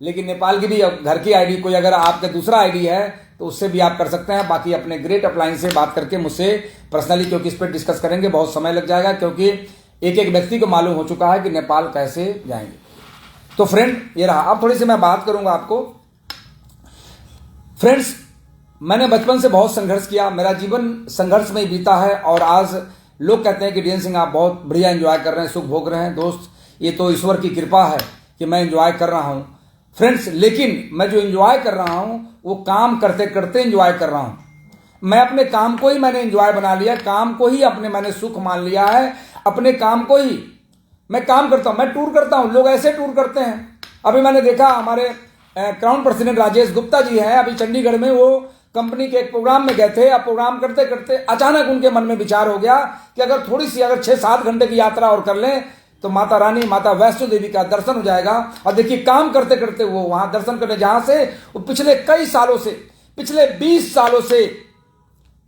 लेकिन नेपाल की भी घर की आईडी, कोई अगर आपका दूसरा आईडी है तो उससे भी आप कर सकते हैं। बाकी अपने ग्रेट अप्लायंस से बात करके मुझसे पर्सनली, क्योंकि इस पर डिस्कस करेंगे, बहुत समय लग जाएगा, क्योंकि एक एक व्यक्ति को मालूम हो चुका है कि नेपाल कैसे जाएंगे। तो फ्रेंड, ये रहा। अब थोड़ी सी मैं बात करूंगा आपको। फ्रेंड्स, मैंने बचपन से बहुत संघर्ष किया, मेरा जीवन संघर्ष में ही बीता है, और आज लोग कहते हैं कि डीएन सिंह आप बहुत बढ़िया एंजॉय कर रहे हैं, सुख भोग रहे हैं। दोस्त, ये तो ईश्वर की कृपा है कि मैं एंजॉय कर रहा हूं फ्रेंड्स। लेकिन मैं जो एंजॉय कर रहा हूं वो काम करते करते एंजॉय कर रहा हूं। मैं अपने काम को ही मैंने एंजॉय बना लिया, काम को ही अपने मैंने सुख मान लिया है, अपने काम को ही मैं काम करता हूं। मैं टूर करता हूं, लोग ऐसे टूर करते हैं। अभी मैंने देखा हमारे क्राउन प्रेसिडेंट राजेश गुप्ता जी हैं, अभी चंडीगढ़ में वो कंपनी के एक प्रोग्राम में गए थे। अब प्रोग्राम करते करते अचानक उनके मन में विचार हो गया कि अगर थोड़ी सी, अगर 6-7 घंटे की यात्रा और कर लें तो माता रानी, माता वैष्णो देवी का दर्शन हो जाएगा। और देखिए, काम करते करते वो वहां दर्शन करने, जहां से वो पिछले कई सालों से, पिछले 20 सालों से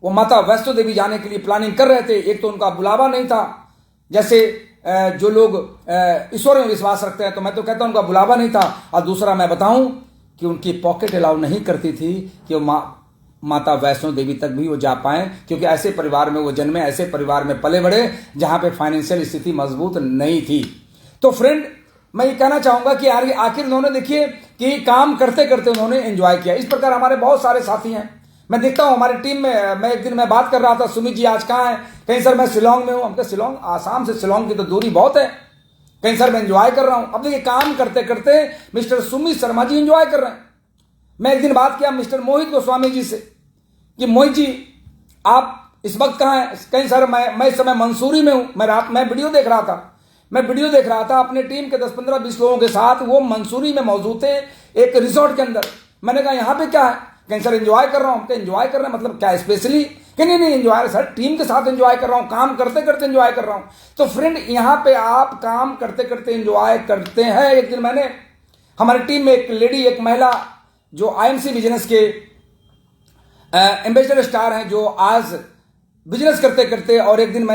वो माता वैष्णो देवी जाने के लिए प्लानिंग कर रहे थे। एक तो उनका बुलावा नहीं था, जैसे जो लोग ईश्वर में विश्वास रखते हैं, तो मैं तो कहता हूं उनका बुलावा नहीं था। और दूसरा मैं बताऊं कि उनकी पॉकेट अलाउ नहीं करती थी कि वो माता वैष्णो देवी तक भी वो जा पाए, क्योंकि ऐसे परिवार में वो जन्मे, ऐसे परिवार में पले बड़े जहां पे फाइनेंशियल स्थिति मजबूत नहीं थी। तो फ्रेंड, मैं ये कहना चाहूंगा कि आखिर उन्होंने देखिए कि काम करते करते उन्होंने एंजॉय किया। इस प्रकार हमारे बहुत सारे साथी हैं, मैं देखता हूं हमारी टीम में। मैं एक दिन मैं बात कर रहा था, सुमित जी आज कहाँ हैं? कहीं सर मैं शिलोंग में हूं। हम कहा शिलोंग, आसाम से शिलोंग की तो दूरी बहुत है। कहीं सर मैं एंजॉय कर रहा हूं। अब देखिए काम करते करते मिस्टर सुमित शर्मा जी एंजॉय कर रहे हैं। मैं एक दिन बात किया मिस्टर मोहित गोस्वामी जी से कि मोहित जी आप इस वक्त कहाँ हैं? कहीं सर मैं इस समय मंसूरी में हूं। मैं वीडियो देख रहा था। मैं वीडियो देख रहा था अपने टीम के 10-15-20 लोगों के साथ, वो मंसूरी में मौजूद थे एक रिसोर्ट के अंदर। मैंने कहा यहाँ पे क्या है? कहीं सर एंजॉय कर रहा हूँ। एंजॉय कर रहे हैं मतलब क्या स्पेशली? कि नहीं एंजॉय सर, टीम के साथ एंजॉय कर रहा हूँ, काम करते करते एंजॉय कर रहा हूँ। तो फ्रेंड, यहाँ पे आप काम करते करते एंजॉय करते हैं। एक दिन मैंने हमारी टीम में एक लेडी, एक महिला जो आईएमसी बिजनेस के एम्बेसडर स्टार हैं, जो आज बिजनेस करते करते, और एक दिन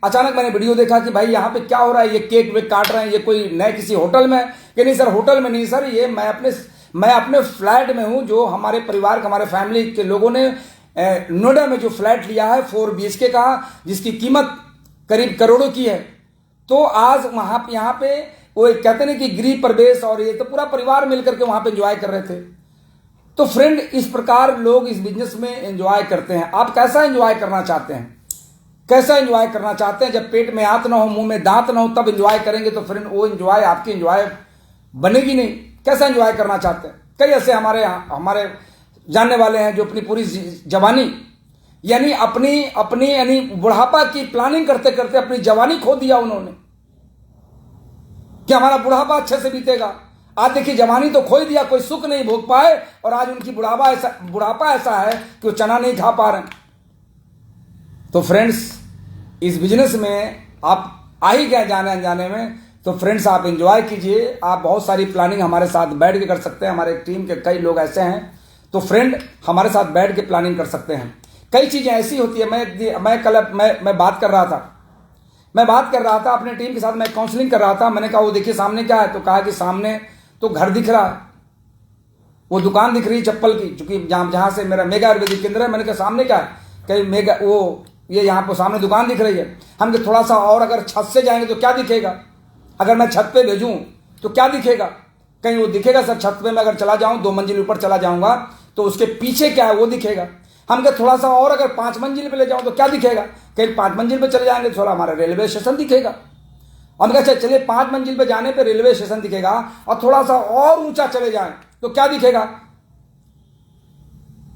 अचानक मैंने वीडियो देखा कि भाई यहाँ पे क्या हो रहा है, ये केक वेक काट रहे हैं, ये कोई नए किसी होटल में? कि नहीं सर होटल में नहीं सर, ये मैं अपने फ्लैट में हूँ, जो हमारे परिवार हमारे फैमिली के लोगों ने नोएडा में जो फ्लैट लिया है 4 BHK का, जिसकी कीमत करीब करोड़ों की है। तो आज वहां यहाँ पे वो कहते हैं कि गृह प्रवेश, और ये तो पूरा परिवार मिलकर के वहां पे एंजॉय कर रहे थे। तो फ्रेंड, इस प्रकार लोग इस बिजनेस में एंजॉय करते हैं। आप कैसा एंजॉय करना चाहते हैं? कैसा एंजॉय करना चाहते हैं? जब पेट में आंत ना हो, मुंह में दांत ना हो, तब एंजॉय करेंगे तो फ्रेंड वो एंजॉय आपकी एंजॉय बनेगी नहीं। कैसा एंजॉय करना चाहते हैं? कई ऐसे हमारे जानने वाले हैं जो अपनी पूरी जवानी यानी अपनी बुढ़ापा की प्लानिंग करते करते अपनी जवानी खो दिया उन्होंने कि हमारा बुढ़ापा अच्छे से बीतेगा। आज देखिए जवानी तो खो ही दिया, कोई सुख नहीं भोग पाए, और आज उनकी बुढ़ापा ऐसा है कि वो चना नहीं खा पा रहे। तो फ्रेंड्स, इस बिजनेस में आप आ ही गए जाने अनजाने में, तो फ्रेंड्स आप एंजॉय कीजिए। आप बहुत सारी प्लानिंग हमारे साथ बैठ के कर सकते हैं। हमारे टीम के कई लोग ऐसे हैं, तो फ्रेंड हमारे साथ बैठ के प्लानिंग कर सकते हैं। कई चीजें ऐसी होती है। मैं बात कर रहा था अपने टीम के साथ, मैं काउंसलिंग कर रहा था। मैंने कहा वो देखिए सामने क्या है? तो कहा कि सामने तो घर दिख रहा है, वो दुकान दिख रही है चप्पल की, चूंकि जहां से मेरा मेगा आयुर्वेदिक केंद्र है। मैंने कहा सामने क्या है? कहीं मेगा ये यहाँ पर सामने दुकान दिख रही है। हम थोड़ा सा और अगर छत से जाएंगे तो क्या दिखेगा? अगर मैं छत पे भेजूं तो क्या दिखेगा? कहीं वो दिखेगा सर? छत पे मैं अगर चला जाऊं, 2 मंजिल ऊपर चला जाऊंगा तो उसके पीछे क्या है वो दिखेगा। हम थोड़ा सा और अगर 5 मंजिल पे ले जाऊं तो क्या दिखेगा? कहीं 5 मंजिल पे चले जाएंगे तो थोड़ा हमारा रेलवे स्टेशन दिखेगा। हम कहा चलिए 5 मंजिल पे जाने पे रेलवे स्टेशन दिखेगा, और थोड़ा सा और ऊंचा चले जाएं तो क्या दिखेगा?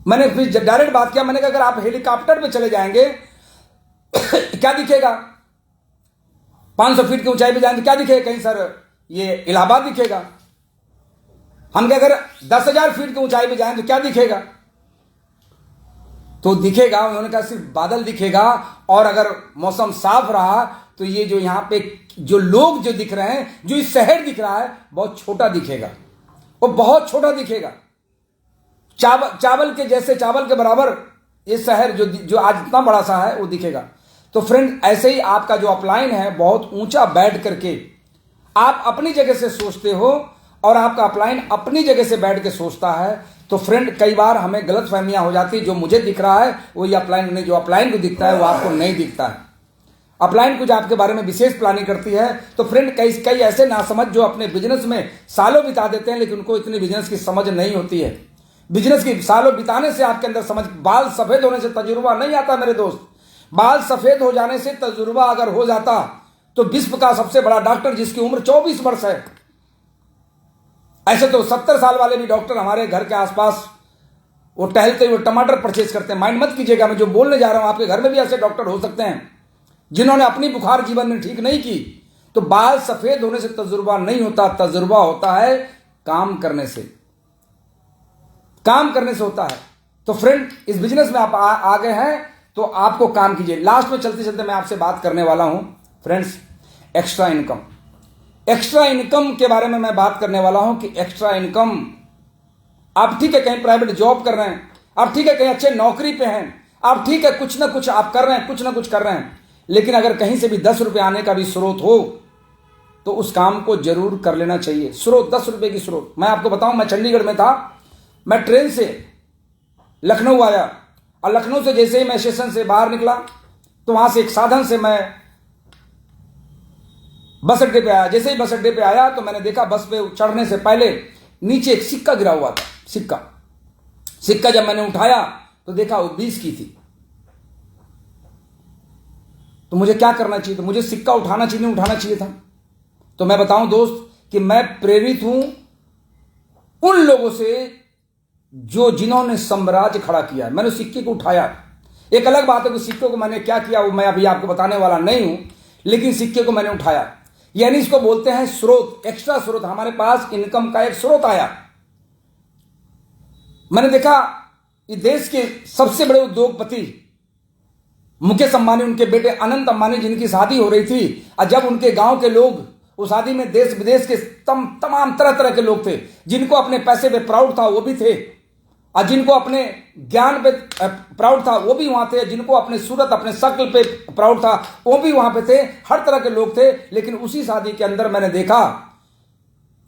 मैंने फिर डायरेक्ट बात किया। मैंने कहा अगर आप हेलीकॉप्टर पे चले जाएंगे क्या दिखेगा? 500 फीट की ऊंचाई पे जाएंगे तो क्या दिखेगा? कहीं सर ये इलाहाबाद दिखेगा। हम अगर 10,000 फीट की ऊंचाई पे जाएं तो क्या दिखेगा? तो दिखेगा, उन्होंने कहा सिर्फ बादल दिखेगा, और अगर मौसम साफ रहा तो ये जो यहां पे जो लोग जो दिख रहे हैं, जो इस शहर दिख रहा है, बहुत छोटा दिखेगा। वो बहुत छोटा दिखेगा, चावल के जैसे, चावल के बराबर ये शहर जो आज इतना बड़ा सा है वो दिखेगा। तो फ्रेंड, ऐसे ही आपका जो अपलाइन है बहुत ऊंचा बैठ करके आप अपनी जगह से सोचते हो, और आपका अपलाइन अपनी जगह से बैठ के सोचता है। तो फ्रेंड, कई बार हमें गलत फहमियां हो जाती है। जो मुझे दिख रहा है वो ये अपलाइन नहीं, जो अपलाइन को दिखता है वो आपको नहीं दिखता है। अपलाइन कुछ आपके बारे में विशेष प्लानिंग करती है। तो फ्रेंड, कई ऐसे नासमझ जो अपने बिजनेस में सालों बिता देते हैं, लेकिन उनको इतनी बिजनेस की समझ नहीं होती है। बिजनेस की सालों बिताने से आपके अंदर समझ, बाल सफेद होने से तजुर्बा नहीं आता मेरे दोस्त। बाल सफेद हो जाने से तजुर्बा अगर हो जाता तो विश्व का सबसे बड़ा डॉक्टर जिसकी उम्र 24 वर्ष है, ऐसे तो 70 साल वाले भी डॉक्टर हमारे घर के आसपास वो टहलते हुए टमाटर परचेज करते हैं। माइंड मत कीजिएगा, मैं जो बोलने जा रहा हूं, आपके घर में भी ऐसे डॉक्टर हो सकते हैं जिन्होंने अपनी बुखार जीवन में ठीक नहीं की। तो बाल सफेद होने से तजुर्बा नहीं होता, तजुर्बा होता है काम करने से, काम करने से होता है। तो फ्रेंड, इस बिजनेस में आप आ गए हैं तो आपको काम कीजिए। लास्ट में चलते चलते मैं आपसे बात करने वाला हूं friends, extra income. Extra income के बारे में मैं बात करने वाला हूं कि एक्स्ट्रा इनकम, आप ठीक है कहीं प्राइवेट जॉब कर रहे हैं, आप ठीक है कहीं अच्छे नौकरी पे हैं, आप ठीक है कुछ ना कुछ आप कर रहे हैं, कुछ ना कुछ कर रहे हैं, लेकिन अगर कहीं से भी 10 रुपये आने का भी स्रोत हो तो उस काम को जरूर कर लेना चाहिए। स्रोत 10 रुपये की स्रोत, मैं आपको बताऊं, मैं चंडीगढ़ में था, मैं ट्रेन से लखनऊ आया, और लखनऊ से जैसे ही मैं स्टेशन से बाहर निकला तो वहां से एक साधन से मैं बस अड्डे पे आया। जैसे ही बस अड्डे पे आया तो मैंने देखा बस पे चढ़ने से पहले नीचे एक सिक्का गिरा हुआ था। सिक्का जब मैंने उठाया तो देखा वो 20 की थी। तो मुझे क्या करना चाहिए? तो मुझे सिक्का उठाना चाहिए, नहीं उठाना चाहिए था? तो मैं बताऊं दोस्त कि मैं प्रेरित हूं उन लोगों से जिन्होंने साम्राज्य खड़ा किया है। मैंने सिक्के को उठाया। एक अलग बात है कि सिक्के को मैंने क्या किया वो मैं अभी आपको बताने वाला नहीं हूं, लेकिन सिक्के को मैंने उठाया। यानी इसको बोलते हैं स्रोत, एक्स्ट्रा स्रोत। हमारे पास इनकम का एक स्रोत आया। मैंने देखा ये देश के सबसे बड़े उद्योगपति मुकेश अंबानी, उनके बेटे अनंत अंबानी, जिनकी शादी हो रही थी, और जब उनके गांव के लोग उस शादी में देश विदेश के तमाम तरह तरह के लोग थे, जिनको अपने पैसे पे प्राउड था वो भी थे, और जिनको अपने ज्ञान पे प्राउड था वो भी वहां थे, जिनको अपने सूरत अपने शक्ल पे प्राउड था वो भी वहां पे थे। हर तरह के लोग थे। लेकिन उसी शादी के अंदर मैंने देखा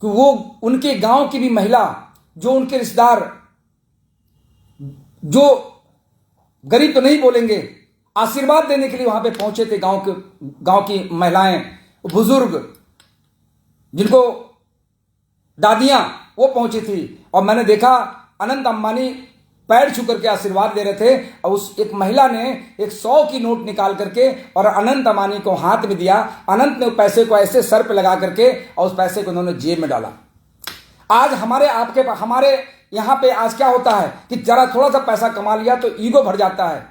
कि वो उनके गांव की भी महिला, जो उनके रिश्तेदार, जो गरीब तो नहीं बोलेंगे, आशीर्वाद देने के लिए वहां पे पहुंचे थे। गांव की महिलाएं, बुजुर्ग, जिनको दादियां, वो पहुंची थी। और मैंने देखा अनंत अंबानी पैर छू करके आशीर्वाद दे रहे थे, और उस एक महिला ने एक 100 की नोट निकाल करके और अनंत अंबानी को हाथ में दिया। अनंत ने पैसे को ऐसे सर पे लगा करके और उस पैसे को उन्होंने जेब में डाला। आज हमारे यहां पे आज क्या होता है कि जरा थोड़ा सा पैसा कमा लिया तो ईगो भर जाता है।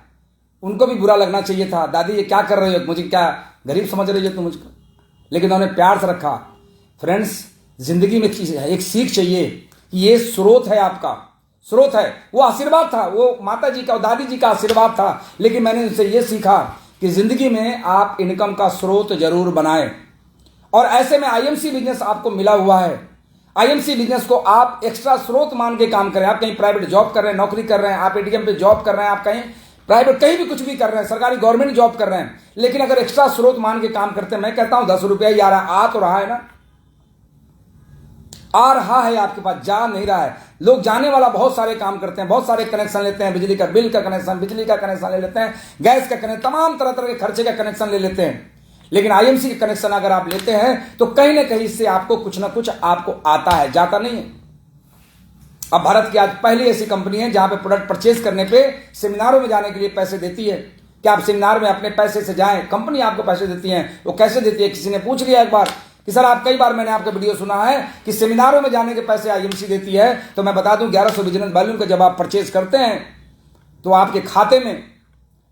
उनको भी बुरा लगना चाहिए था, दादी ये क्या कर रहे हो, मुझे क्या गरीब समझ रही हो तुम मुझको? लेकिन उन्होंने प्यार से रखा। फ्रेंड्स, जिंदगी में एक सीख चाहिए कि ये स्रोत है, आपका स्रोत है। वो आशीर्वाद था, वो माता जी का और दादी जी का आशीर्वाद था। लेकिन मैंने उनसे ये सीखा कि जिंदगी में आप इनकम का स्रोत जरूर बनाएं। और ऐसे में आईएमसी बिजनेस आपको मिला हुआ है। आईएमसी बिजनेस को आप एक्स्ट्रा स्रोत मान के काम करें। आप कहीं प्राइवेट जॉब कर रहे हैं, नौकरी कर रहे हैं, आप एटीएम पे जॉब कर रहे हैं, आप कहीं प्राइवेट कहीं भी कुछ भी कर रहे हैं, सरकारी गवर्नमेंट जॉब कर रहे हैं, लेकिन अगर एक्स्ट्रा स्रोत मान के काम करते हैं, मैं कहता हूं 10 रुपया ही आ रहा, आ तो रहा है ना, आ रहा है आपके पास, जा नहीं रहा है। लोग जाने वाला बहुत सारे काम करते हैं, बहुत सारे कनेक्शन लेते हैं, बिजली का बिल का कनेक्शन, बिजली का कनेक्शन ले लेते हैं, गैस का कनेक्शन, तमाम तरह तरह के खर्चे का कनेक्शन ले लेते हैं। लेकिन आईएमसी के कनेक्शन अगर आप लेते हैं तो कहीं ना कहीं से आपको कुछ ना कुछ आपको आता है, जाता नहीं है। अब भारत की आज पहली ऐसी कंपनी है जहां पे प्रोडक्ट परचेज करने पे सेमिनारों में जाने के लिए पैसे देती है कि आप सेमिनार में अपने पैसे से जाएं, कंपनी आपको पैसे देती है। वो कैसे देती है? किसी ने पूछ लिया एक बार कि सर आप, कई बार मैंने आपका वीडियो सुना है कि सेमिनारों में जाने के पैसे आईएमसी देती है। तो मैं बता दूं 1100 बिजनेस वॉल्यूम का जब आप परचेज करते हैं तो आपके खाते में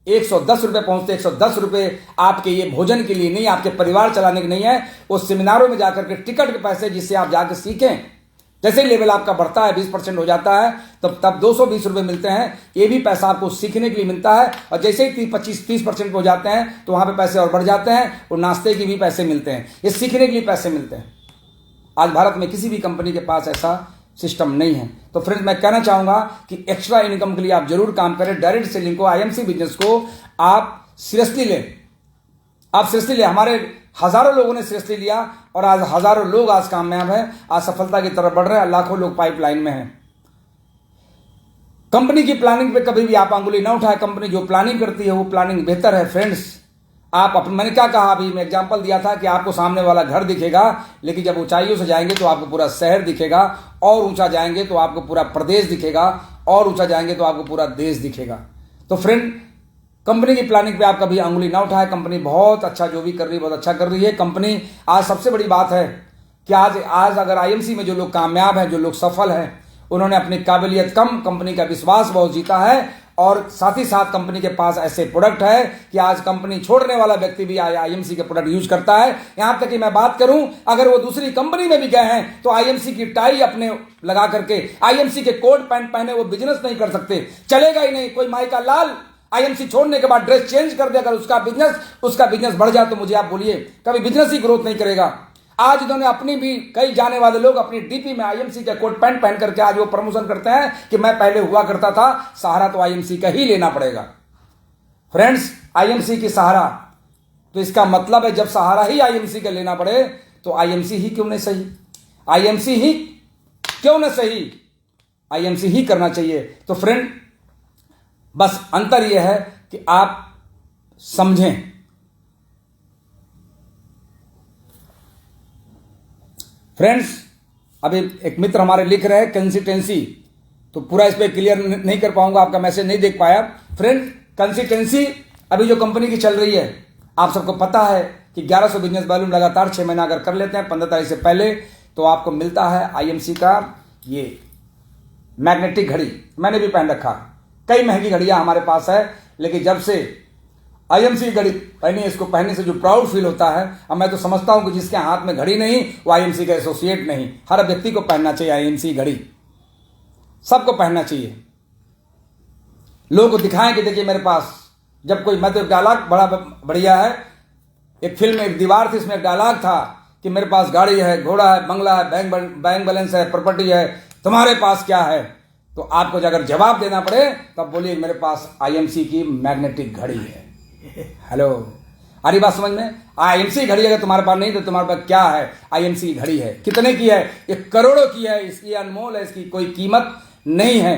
110 रुपए पहुंचते। 110 रुपए आपके ये भोजन के लिए नहीं, आपके परिवार चलाने के नहीं है, वो सेमिनारों में जाकर के टिकट के पैसे, जिससे आप जाकर सीखें। जैसे ही लेवल आपका बढ़ता है, 20% हो जाता है, तब 220 रुपए मिलते हैं। ये भी पैसा आपको सीखने के लिए मिलता है। और जैसे ही 25-30% हो जाते हैं तो वहां पे पैसे और बढ़ जाते हैं, और नाश्ते के भी पैसे मिलते हैं, ये सीखने के लिए पैसे मिलते हैं। आज भारत में किसी भी कंपनी के पास ऐसा सिस्टम नहीं है। तो फ्रेंड्स, मैं कहना चाहूंगा कि एक्स्ट्रा इनकम के लिए आप जरूर काम करें। डायरेक्ट सेलिंग को, आईएमसी बिजनेस को आप सीरियसली लें, आप सीरियसली लें। हमारे हजारों लोगों ने सीरियसली लिया और आज हजारों लोग आज कामयाब हैं, आज सफलता की तरफ बढ़ रहे हैं, लाखों लोग पाइपलाइन में हैं। कंपनी की प्लानिंग पे कभी भी आप अंगुली ना उठाए। कंपनी जो प्लानिंग करती है वो प्लानिंग बेहतर है। फ्रेंड्स, आप मैंने क्या कहा अभी, मैं एग्जांपल दिया था कि आपको सामने वाला घर दिखेगा, लेकिन जब ऊंचाइयों से जाएंगे तो आपको पूरा शहर दिखेगा, और ऊंचा जाएंगे तो आपको पूरा प्रदेश दिखेगा, और ऊंचा जाएंगे तो आपको पूरा देश दिखेगा। तो फ्रेंड, कंपनी की प्लानिंग पे आप कभी अंगुली ना उठाए। कंपनी बहुत अच्छा जो भी कर रही है, बहुत अच्छा कर रही है कंपनी। आज सबसे बड़ी बात है कि आज अगर आईएमसी में जो लोग कामयाब हैं, जो लोग सफल हैं, उन्होंने अपनी काबिलियत कम, कंपनी का विश्वास बहुत जीता है, और साथ ही साथ कंपनी के पास ऐसे प्रोडक्ट है कि आज कंपनी छोड़ने वाला व्यक्ति भी आईएमसी के प्रोडक्ट यूज करता है। यहां तक कि मैं बात करूं, अगर वो दूसरी कंपनी में भी गए हैं तो आईएमसी की टाई अपने लगा करके, आईएमसी के कोट पैंट पहने वो बिजनेस नहीं कर सकते, चलेगा ही नहीं। कोई माई का लाल आईएमसी छोड़ने के बाद ड्रेस चेंज कर दे, अगर उसका बिजनेस बढ़ जाए तो मुझे आप बोलिए, कभी बिजनेस ही ग्रोथ नहीं करेगा। आज इन्होंने अपनी भी, कई जाने वाले लोग अपनी डीपी में आईएमसी का कोट पैंट पहन करके आज वो प्रमोशन करते हैं कि मैं पहले हुआ करता था, सहारा तो आईएमसी का ही लेना पड़ेगा। फ्रेंड्स, आईएमसी की सहारा, तो इसका मतलब है जब सहारा ही आईएमसी का लेना पड़े तो आईएमसी ही क्यों नहीं सही, आईएमसी ही क्यों ना सही, आईएमसी ही करना चाहिए। तो फ्रेंड, बस अंतर यह है कि आप समझें। फ्रेंड्स, अभी एक मित्र हमारे लिख रहे हैं कंसिस्टेंसी, तो पूरा इस पर क्लियर नहीं कर पाऊंगा, आपका मैसेज नहीं देख पाया। फ्रेंड, कंसिस्टेंसी अभी जो कंपनी की चल रही है, आप सबको पता है कि 1100 बिजनेस वॉल्यूम लगातार 6 महीना अगर कर लेते हैं 15 तारीख से पहले, तो आपको मिलता है आईएमसी का ये मैग्नेटिक घड़ी। मैंने भी पहन रखा, कई महंगी घड़ियां हमारे पास है, लेकिन जब से आईएमसी घड़ी पहनी, इसको पहनने से जो प्राउड फील होता है, अब मैं तो समझता हूं कि जिसके हाथ में घड़ी नहीं वो आईएमसी का एसोसिएट नहीं। हर व्यक्ति को पहनना चाहिए आईएमसी घड़ी, सबको पहनना चाहिए। लोगों को दिखाएं कि देखिए मेरे पास, जब कोई मतलब डायलॉग बड़ा बढ़िया है, एक फिल्म में एक दीवार थी, इसमें एक डायलॉग था कि मेरे पास गाड़ी है, घोड़ा है, बंगला है, बैंक बैलेंस है, प्रॉपर्टी है, तुम्हारे पास क्या है? तो आपको अगर जवाब देना पड़े तब बोलिए मेरे पास आईएमसी की मैग्नेटिक घड़ी है। हेलो, आ रही बात समझ में? आईएमसी घड़ी अगर तुम्हारे पास नहीं तो तुम्हारे पास क्या है? आईएमसी की घड़ी है। कितने की है? ये करोड़ों की है, इसकी अनमोल है, इसकी कोई कीमत नहीं है।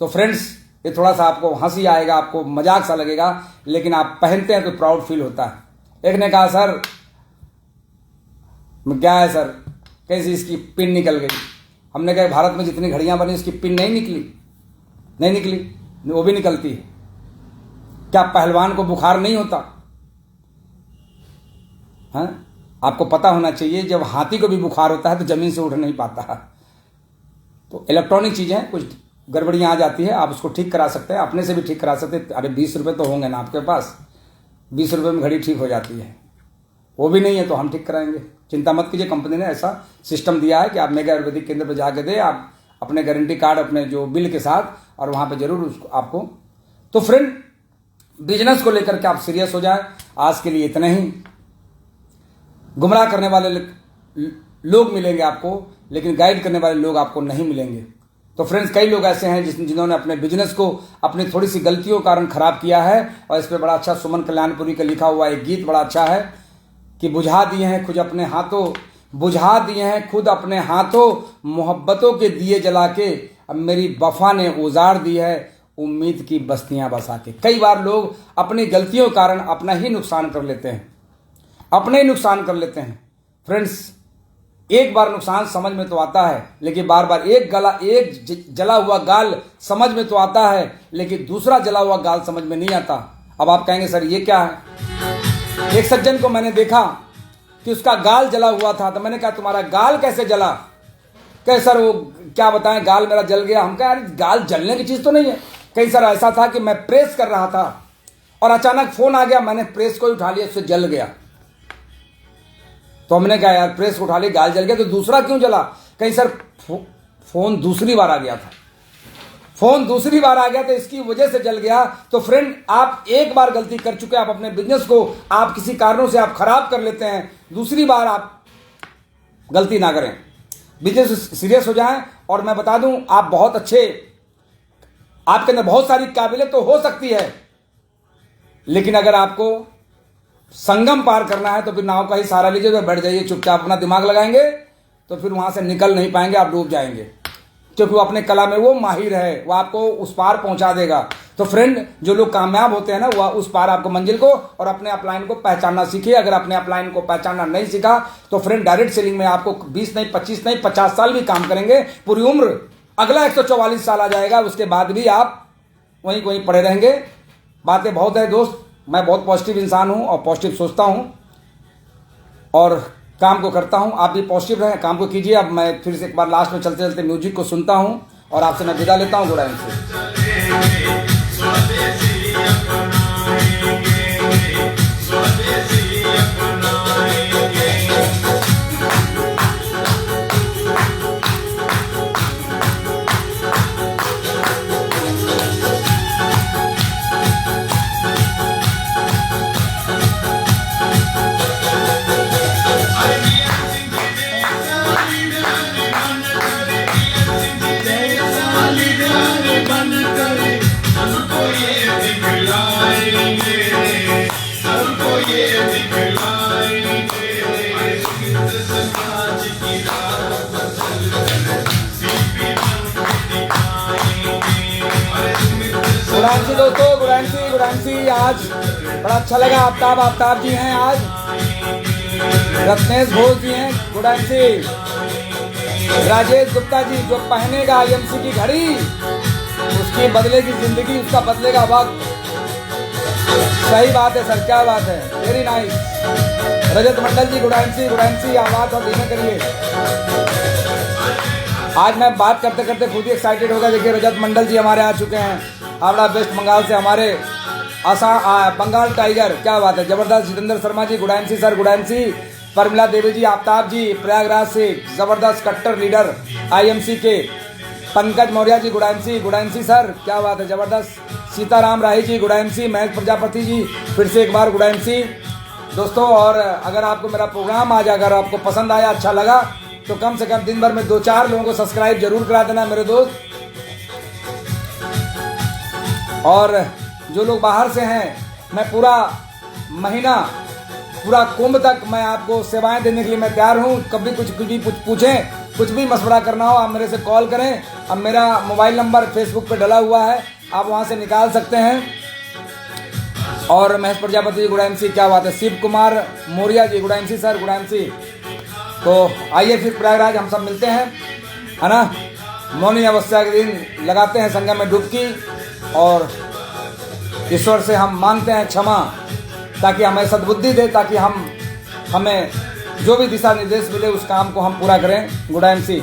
तो फ्रेंड्स, ये थोड़ा सा आपको हंसी आएगा, आपको मजाक सा लगेगा, लेकिन आप पहनते हैं तो प्राउड फील होता है। एक ने कहा सर क्या है सर, कैसी इसकी पिन निकल गई? हमने कहा भारत में जितनी घड़ियां बनी उसकी पिन नहीं निकली, वो भी निकलती है। क्या पहलवान को बुखार नहीं होता? हाँ, आपको पता होना चाहिए, जब हाथी को भी बुखार होता है तो जमीन से उठ नहीं पाता। तो इलेक्ट्रॉनिक चीजें कुछ गड़बड़ियां आ जाती है, आप उसको ठीक करा सकते हैं, अपने से भी ठीक करा सकते हैं। अरे 20 रुपये तो होंगे ना आपके पास, 20 रुपये में घड़ी ठीक हो जाती है। वो भी नहीं है तो हम ठीक कराएंगे, चिंता मत कीजिए। कंपनी ने ऐसा सिस्टम दिया है कि आप मेगा आयुर्वेदिक केंद्र पर जाके दे, आप अपने गारंटी कार्ड अपने जो बिल के साथ, और वहां पे जरूर उसको आपको। तो फ्रेंड, बिजनेस को लेकर के आप सीरियस हो जाए। आज के लिए इतना ही। गुमराह करने वाले लोग मिलेंगे आपको, लेकिन गाइड करने वाले लोग आपको नहीं मिलेंगे। तो फ्रेंड्स, कई लोग ऐसे हैं जिन्होंने अपने बिजनेस को अपनी थोड़ी सी गलतियों के कारण खराब किया है, और इस पर बड़ा अच्छा सुमन कल्याणपुरी का लिखा हुआ एक गीत बड़ा अच्छा है कि बुझा दिए हैं खुद अपने हाथों मोहब्बतों के दिए जला के, अब मेरी वफा ने उजाड़ दी है उम्मीद की बस्तियां बसा के। कई बार लोग अपनी गलतियों के कारण अपना ही नुकसान कर लेते हैं, फ्रेंड्स, एक बार नुकसान समझ में तो आता है, लेकिन बार बार एक जला हुआ गाल समझ में तो आता है, लेकिन दूसरा जला हुआ गाल समझ में नहीं आता। अब आप कहेंगे सर ये क्या है? एक सज्जन को मैंने देखा कि उसका गाल जला हुआ था, तो मैंने कहा तुम्हारा गाल कैसे जला? कहे सर वो क्या बताएं, गाल मेरा जल गया। हम कहा यार गाल जलने की चीज तो नहीं है। कहीं सर ऐसा था कि मैं प्रेस कर रहा था और अचानक फोन आ गया, मैंने प्रेस को उठा लिया, उससे जल गया। तो हमने कहा यार प्रेस उठा ली, गाल जल गया, तो दूसरा क्यों जला? कहीं सर फोन दूसरी बार आ गया तो इसकी वजह से जल गया। तो फ्रेंड, आप एक बार गलती कर चुके हैं, आप अपने बिजनेस को आप किसी कारणों से आप खराब कर लेते हैं, दूसरी बार आप गलती ना करें, बिजनेस सीरियस हो जाएं। और मैं बता दूं, आप बहुत अच्छे, आपके अंदर बहुत सारी काबिलियत तो हो सकती है, लेकिन अगर आपको संगम पार करना है तो फिर नाव का ही सहारा लीजिए, तो बैठ जाइए चुपचाप, अपना दिमाग लगाएंगे तो फिर वहां से निकल नहीं पाएंगे, आप डूब जाएंगे, क्योंकि वो अपने कला में वो माहिर है, वो आपको उस पार पहुंचा देगा। तो फ्रेंड, जो लोग कामयाब होते हैं ना, वह उस पार आपको मंजिल को और अपने अपलाइन को पहचानना सीखिए। अगर अपने अपलाइन को पहचानना नहीं सीखा तो फ्रेंड, डायरेक्ट सेलिंग में आपको 20 नहीं, 25 नहीं, 50 साल भी काम करेंगे, पूरी उम्र, अगला 144 साल आ जाएगा, उसके बाद भी आप वहीं पड़े रहेंगे। बातें बहुत है दोस्त, मैं बहुत पॉजिटिव इंसान हूं और पॉजिटिव सोचता हूं और काम को करता हूं। आप भी पॉजिटिव रहें, काम को कीजिए। अब मैं फिर से एक बार लास्ट में चलते चलते म्यूजिक को सुनता हूं और आपसे मैं विदा लेता हूं। गुड नाइट से। गुडांसी दोस्तों, गुडांसी आज बड़ा अच्छा लगा। आफ्ताब जी हैं आज, रत्नेश घोष जी हैं गुडांसी, राजेश गुप्ता जी, जो पहनेगा आईएमसी की घड़ी उसकी बदलेगी जिंदगी, उसका बदलेगा वक्त। सही बात है सर, क्या बात है, वेरी नाइस। रजत मंडल जी गुडांसी आवाज और धीमे करिए। आज मैं बात करते करते खुद ही एक्साइटेड हो गया। देखिए रजत मंडल जी हमारे आ चुके हैं हावड़ा वेस्ट बंगाल से, हमारे बंगाल टाइगर, क्या बात है, जबरदस्त। जितेंद्र शर्मा जी गुडांसी सर, गुडांसी। परमिला देवी जी, आफ्ताब जी प्रयागराज से, जबरदस्त कट्टर लीडर आईएमसी के। पंकज मौर्य जी गुडांसी सर, क्या बात है, जबरदस्त। सीताराम राही जी गुडांसी, महेश प्रजापति जी फिर से एक बार गुडांसी दोस्तों। और अगर आपको मेरा प्रोग्राम आज अगर आपको पसंद आया, अच्छा लगा, तो कम से कम दिन भर में 2-4 लोगों को सब्सक्राइब जरूर करा देना मेरे दोस्त। और जो लोग बाहर से हैं, मैं पूरा महीना, पूरा कुंभ तक मैं आपको सेवाएं देने के लिए मैं तैयार हूँ। कभी कुछ भी पूछें, कुछ भी मशवरा करना हो, आप मेरे से कॉल करें। अब मेरा मोबाइल नंबर फेसबुक पे डला हुआ है, आप वहाँ से निकाल सकते हैं। और महेश प्रजापति जी गुडांसी, क्या बात है। शिव कुमार मौर्य जी गुडांसी सर, गुडांसी। तो आइए फिर प्रयागराज हम सब मिलते हैं, है ना। मौनी अवस्था के दिन लगाते हैं संगम में डुबकी, और ईश्वर से हम मांगते हैं क्षमा, ताकि हमें सद्बुद्धि दे, ताकि हमें जो भी दिशा निर्देश मिले उस काम को हम पूरा करें। गुडांसी।